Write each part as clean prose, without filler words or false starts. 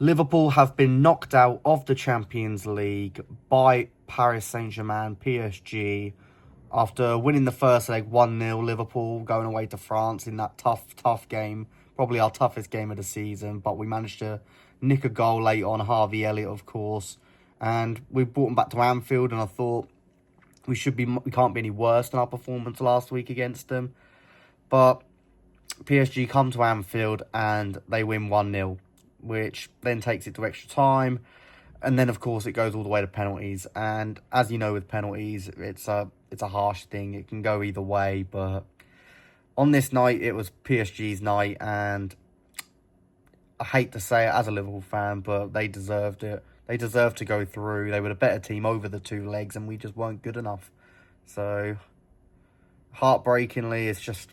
Liverpool have been knocked out of the Champions League by Paris Saint-Germain, PSG, after winning the first leg 1-0. Liverpool going away to France in that tough game. Probably our toughest game of the season, but we managed to nick a goal late on, Harvey Elliott, of course. And we brought them back to Anfield, and I thought we can't be any worse than our performance last week against them. But PSG come to Anfield and they win 1-0. Which then takes it to extra time, and then of course it goes all the way to penalties. And as you know, with penalties, it's a harsh thing. It can go either way, but on this night it was PSG's night, and I hate to say it as a Liverpool fan, but they deserved it. They deserved to go through. They were the better team over the two legs, and we just weren't good enough. So heartbreakingly, it's just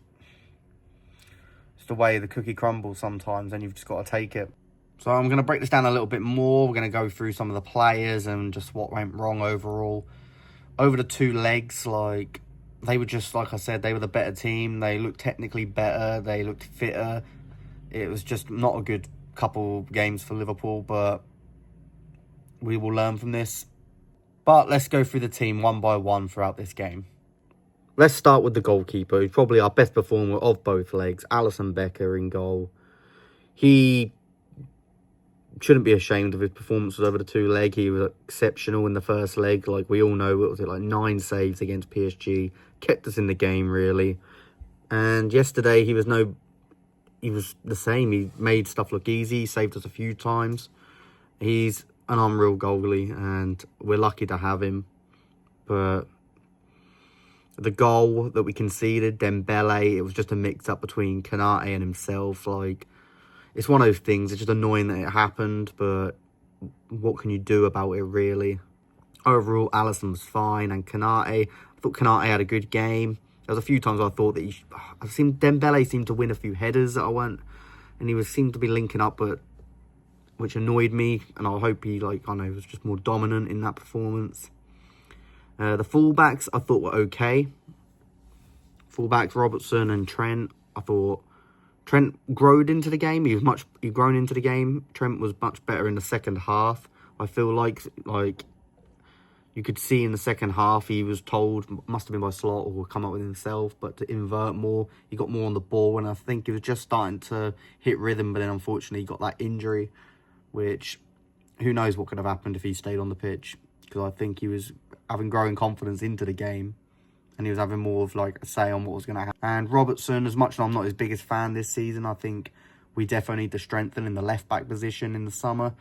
the way the cookie crumbles sometimes, and you've just got to take it. So I'm going to break this down a little bit more. We're going to go through some of the players and just what went wrong overall. Over the two legs, they were just, like I said, they were the better team. They looked technically better. They looked fitter. It was just not a good couple games for Liverpool, but we will learn from this. But let's go through the team one by one throughout this game. Let's start with the goalkeeper, who's probably our best performer of both legs, Alisson Becker in goal. He shouldn't be ashamed of his performances over the two leg. He was exceptional in the first leg. Like we all know, what was it, 9 saves against PSG. Kept us in the game, really. And yesterday, he was the same. He made stuff look easy. He saved us a few times. He's an unreal goalie, and we're lucky to have him. But the goal that we conceded, Dembele, it was just a mix-up between Konate and himself. It's one of those things. It's just annoying that it happened, but what can you do about it, really? Overall, Alisson was fine, and Konate, I thought Konate had a good game. There was a few times I thought that Dembele seemed to win a few headers that I weren't, and he seemed to be linking up, which annoyed me, and I hope he, was just more dominant in that performance. The fullbacks I thought were okay. Fullbacks, Robertson and Trent, I thought Trent growed into the game. He'd grown into the game. Trent was much better in the second half. I feel like you could see in the second half he was told, must have been by Slot or come up with himself, but to invert more. He got more on the ball, and I think he was just starting to hit rhythm, but then unfortunately he got that injury, which who knows what could have happened if he stayed on the pitch, because I think he was having growing confidence into the game, and he was having more of a say on what was going to happen. And Robertson, as much as I'm not his biggest fan this season, I think we definitely need to strengthen in the left-back position in the summer.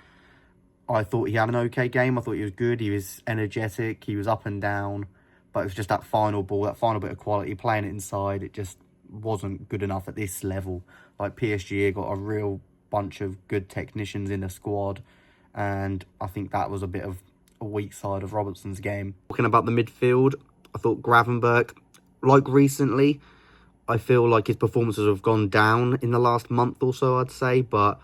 I thought he had an okay game. I thought he was good. He was energetic. He was up and down. But it was just that final ball, that final bit of quality, playing it inside. It just wasn't good enough at this level. PSG got a real bunch of good technicians in the squad. And I think that was a bit of a weak side of Robertson's game. Talking about the midfield, I thought Gravenberch, recently, I feel like his performances have gone down in the last month or so, I'd say, but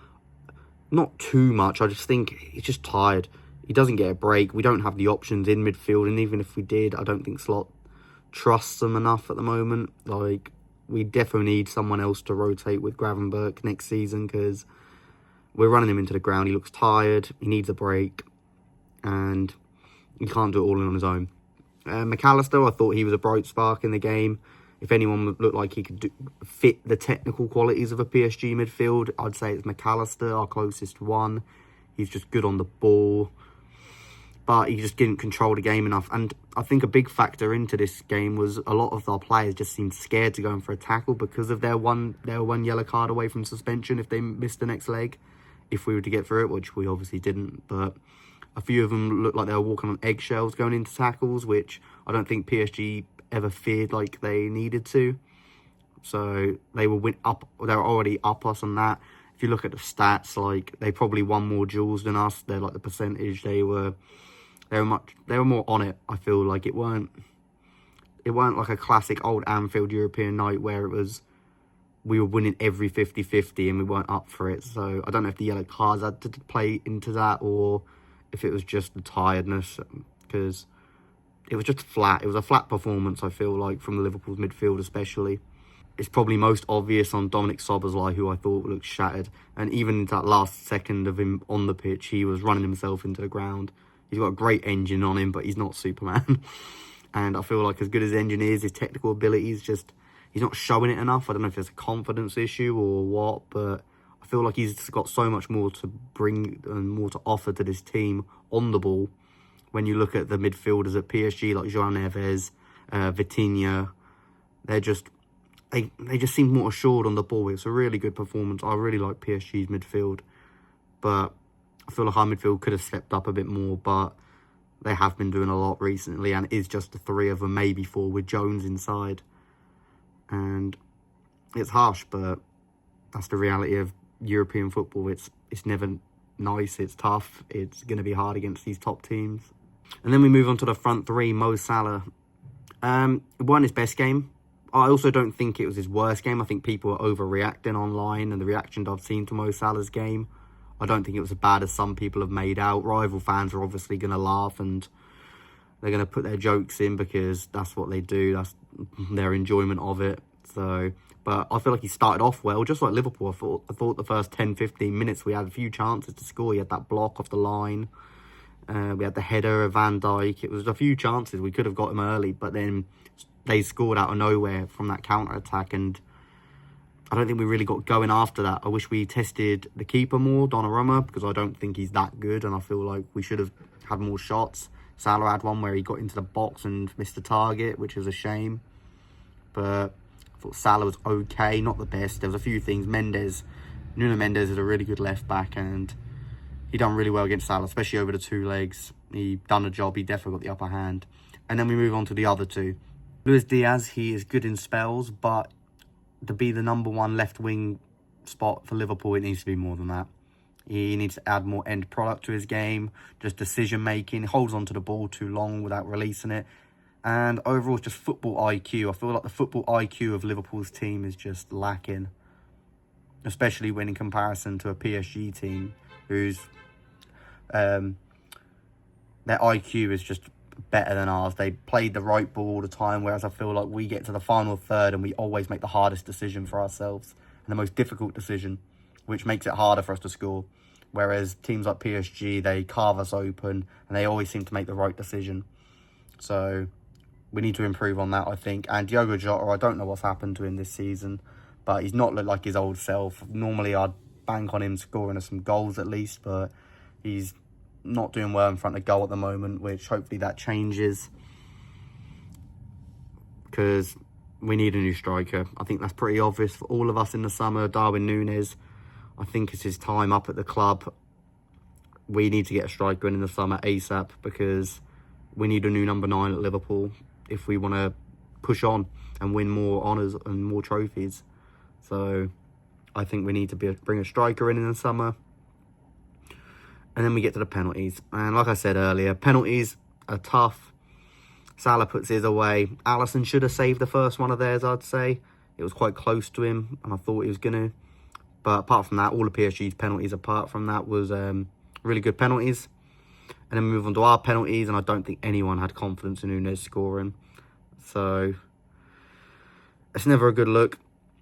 not too much. I just think he's just tired. He doesn't get a break. We don't have the options in midfield, and even if we did, I don't think Slot trusts them enough at the moment. We definitely need someone else to rotate with Gravenberch next season, because we're running him into the ground. He looks tired. He needs a break, and he can't do it all on his own. McAllister, I thought he was a bright spark in the game. If anyone looked like he could fit the technical qualities of a PSG midfield, I'd say it's McAllister, our closest one. He's just good on the ball, but he just didn't control the game enough. And I think a big factor into this game was a lot of our players just seemed scared to go in for a tackle because of their one yellow card away from suspension if they missed the next leg, if we were to get through it, which we obviously didn't. But a few of them looked like they were walking on eggshells going into tackles, which I don't think PSG ever feared like they needed to. So they were already up us on that. If you look at the stats, they probably won more duels than us. They're the percentage they were more on it. I feel like it weren't like a classic old Anfield European night where we were winning every 50-50 and we weren't up for it. So I don't know if the yellow cards had to play into that or if it was just the tiredness, because it was just flat. It was a flat performance, I feel like, from Liverpool's midfield especially. it's probably most obvious on Dominic Szoboszlai, who I thought looked shattered. And even into that last second of him on the pitch, he was running himself into the ground. He's got a great engine on him, but he's not Superman. And I feel like as good as the engine is, his technical abilities just... he's not showing it enough. I don't know if it's a confidence issue or what, but I feel like he's got so much more to bring and more to offer to this team on the ball. When you look at the midfielders at PSG, like João Neves, Vitinha, they're just... They just seem more assured on the ball. It's a really good performance. I really like PSG's midfield. But I feel like our midfield could have stepped up a bit more, but they have been doing a lot recently, and it is just the three of them, maybe four, with Jones inside. And it's harsh, but that's the reality of European football. It's never nice, it's tough, it's going to be hard against these top teams. And then we move on to the front three. Mo Salah. It wasn't his best game. I also don't think it was his worst game. I think people are overreacting online, and the reactions I've seen to Mo Salah's game, I don't think it was as bad as some people have made out. Rival fans are obviously going to laugh, and they're going to put their jokes in because that's what they do. That's their enjoyment of it. So, but I feel like he started off well, just like Liverpool. I thought the first 10, 15 minutes we had a few chances to score. He had that block off the line. We had the header of Van Dijk. It was a few chances. We could have got him early, but then they scored out of nowhere from that counter-attack, and I don't think we really got going after that. I wish we tested the keeper more, Donnarumma, because I don't think he's that good, and I feel like we should have had more shots. Salah had one where he got into the box and missed the target, which is a shame. But I thought Salah was okay, not the best. There was a few things. Nuno Mendes is a really good left-back, and he done really well against Salah, especially over the two legs. He done a job. He definitely got the upper hand. And then we move on to the other two. Luis Diaz, he is good in spells, but to be the number one left wing spot for Liverpool, it needs to be more than that. He needs to add more end product to his game, just decision making. He holds onto the ball too long without releasing it. And overall, it's just football IQ. I feel like the football IQ of Liverpool's team is just lacking, especially when in comparison to a PSG team whose their IQ is just better than ours. They played the right ball all the time, whereas I feel like we get to the final third and we always make the hardest decision for ourselves and the most difficult decision, which makes it harder for us to score. Whereas teams like PSG, they carve us open and they always seem to make the right decision. So we need to improve on that, I think. And Diogo Jota, I don't know what's happened to him this season, but he's not looked like his old self. Normally I'd bank on him scoring us some goals at least, but he's not doing well in front of goal at the moment, which hopefully that changes, because we need a new striker. I think that's pretty obvious for all of us in the summer. Darwin Núñez, I think it's his time up at the club. We need to get a striker in the summer ASAP, because we need a new number 9 at Liverpool if we want to push on and win more honours and more trophies. So I think we need to bring a striker in the summer. And then we get to the penalties. And like I said earlier, penalties are tough. Salah puts his away. Alisson should have saved the first one of theirs, I'd say. It was quite close to him, and I thought he was going to. But apart from that, all of PSG's penalties apart from that was really good penalties. And then we move on to our penalties, and I don't think anyone had confidence in Núñez scoring. So it's never a good look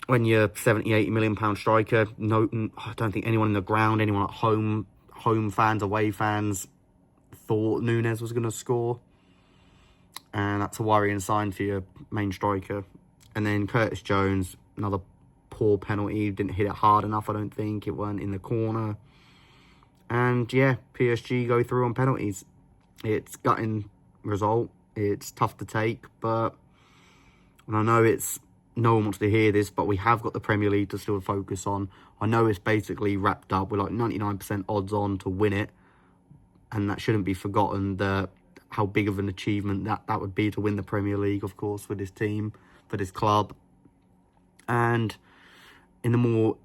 when you're £70-80 million striker. No, I don't think anyone in the ground, anyone at home fans, away fans, thought Núñez was going to score. And that's a worrying sign for your main striker. And then Curtis Jones, another poor penalty. Didn't hit it hard enough, I don't think. It weren't in the corner. And yeah, PSG go through on penalties. It's gutting result. It's tough to take, but and I know no one wants to hear this, but we have got the Premier League to still focus on. I know it's basically wrapped up. We're like 99% odds on to win it, and that shouldn't be forgotten, how big of an achievement that would be to win the Premier League, of course, for this team, for this club. And in the more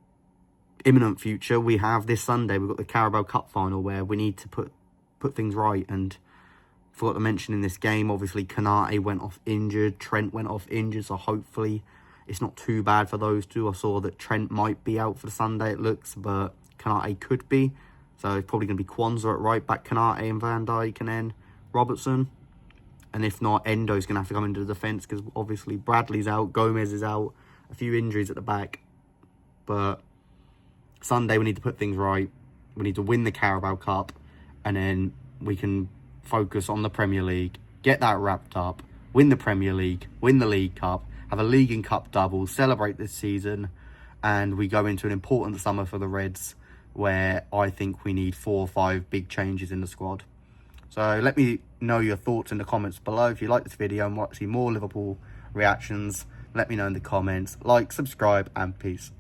imminent future, we have this Sunday, we've got the Carabao Cup final where we need to put things right. And forgot to mention in this game, obviously Konate went off injured, Trent went off injured, so hopefully it's not too bad for those two. I saw that Trent might be out for the Sunday, it looks, but Konate could be. So it's probably going to be Kwanzaa at right back, Konate and Van Dijk, and then Robertson. And if not, Endo's going to have to come into the defence, because obviously Bradley's out, Gomez is out, a few injuries at the back. But Sunday we need to put things right. We need to win the Carabao Cup, and then we can focus on the Premier League, get that wrapped up, win the Premier League, win the League Cup, have a League and Cup double, celebrate this season, and we go into an important summer for the Reds, where I think we need 4 or 5 big changes in the squad. So let me know your thoughts in the comments below. If you like this video and want to see more Liverpool reactions, let me know in the comments. Like, subscribe, and peace.